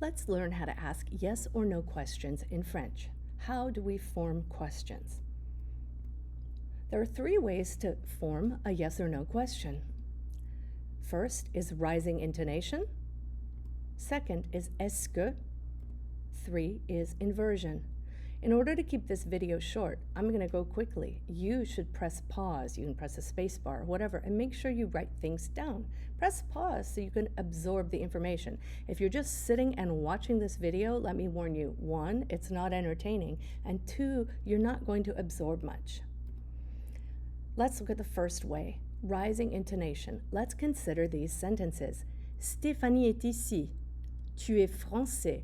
Let's learn how to ask yes or no questions in French. How do we form questions? There are three ways to form a yes or no question. First is rising intonation. Second is est-ce que. 3 is inversion. In order to keep this video short, I'm going to go quickly. You should press pause. You can press a space bar, whatever, and make sure you write things down. Press pause so you can absorb the information. If you're just sitting and watching this video, let me warn you, 1, it's not entertaining, and 2, you're not going to absorb much. Let's look at the first way, rising intonation. Let's consider these sentences. Stéphanie est ici. Tu es français.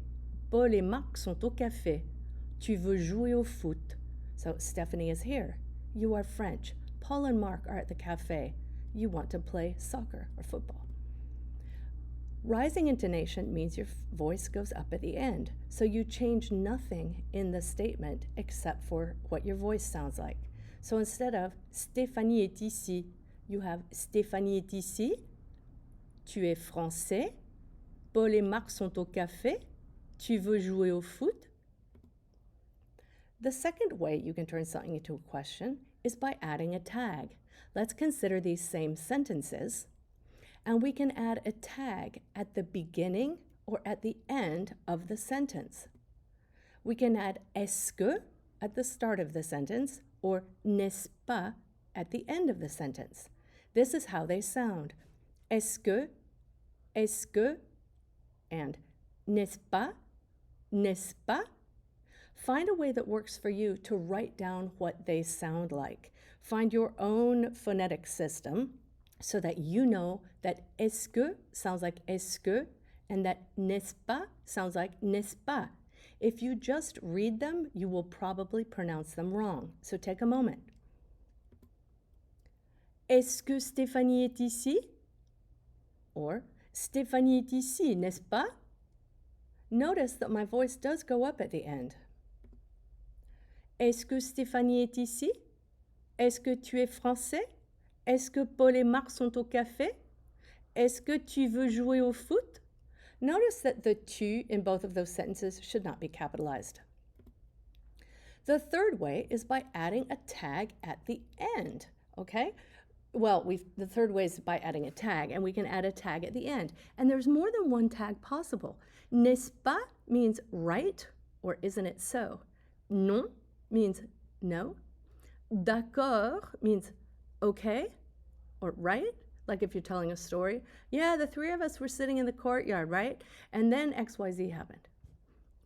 Paul et Marc sont au café. Tu veux jouer au foot. So Stephanie is here. You are French. Paul and Mark are at the cafe. You want to play soccer or football. Rising intonation means your voice goes up at the end. So you change nothing in the statement except for what your voice sounds like. So instead of Stéphanie est ici, you have Stéphanie est ici. Tu es français. Paul et Marc sont au café. Tu veux jouer au foot? The second way you can turn something into a question is by adding a tag. Let's consider these same sentences, and we can add a tag at the beginning or at the end of the sentence. We can add est-ce que at the start of the sentence or n'est-ce pas at the end of the sentence. This is how they sound. Est-ce que, and n'est-ce pas, n'est-ce pas. Find a way that works for you to write down what they sound like. Find your own phonetic system so that you know that est-ce que sounds like est-ce que and that n'est-ce pas sounds like n'est-ce pas. If you just read them, you will probably pronounce them wrong. So take a moment. Est-ce que Stéphanie est ici? Or Stéphanie est ici, n'est-ce pas? Notice that my voice does go up at the end. Est-ce que Stéphanie est ici? Est-ce que tu es français? Est-ce que Paul et Marc sont au café? Est-ce que tu veux jouer au foot? Notice that the tu in both of those sentences should not be capitalized. The third way is by adding a tag at the end, okay? Well, the third way is by adding a tag, and we can add a tag at the end. And there's more than one tag possible. N'est-ce pas means right, or isn't it so? Non means no. D'accord means okay or right. Like if you're telling a story. Yeah, the three of us were sitting in the courtyard, right? And then XYZ happened.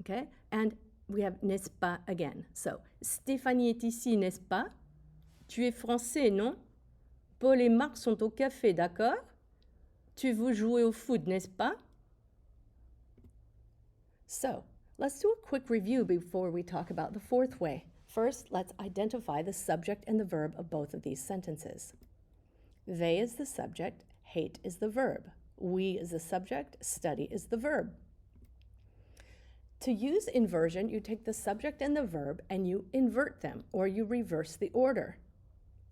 Okay? And we have n'est-ce pas again. So, Stéphanie est ici, n'est-ce pas? Tu es français, non? Paul et Marc sont au café, d'accord? Tu veux jouer au foot, n'est-ce pas? So, let's do a quick review before we talk about the fourth way. First, let's identify the subject and the verb of both of these sentences. They is the subject, hate is the verb. We is the subject, study is the verb. To use inversion, you take the subject and the verb and you invert them, or you reverse the order.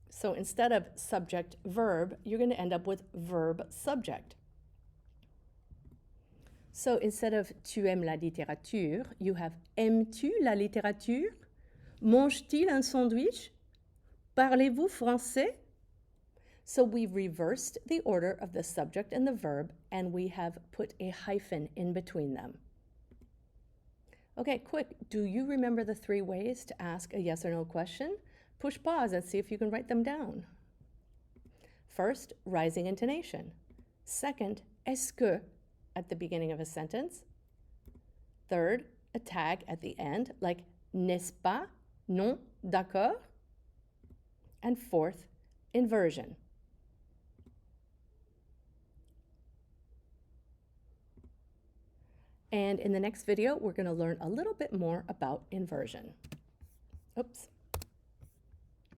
So instead of subject-verb, you're going to end up with verb-subject. So instead of tu aimes la littérature, you have aimes-tu la littérature? Mange-t-il un sandwich? Parlez-vous français? So we've reversed the order of the subject and the verb, and we have put a hyphen in between them. Okay, quick, do you remember the three ways to ask a yes or no question? Push pause and see if you can write them down. First, rising intonation. Second, est-ce que at the beginning of a sentence. Third, a tag at the end, like n'est-ce pas, non, d'accord. And fourth, inversion. And in the next video, we're going to learn a little bit more about inversion. Oops.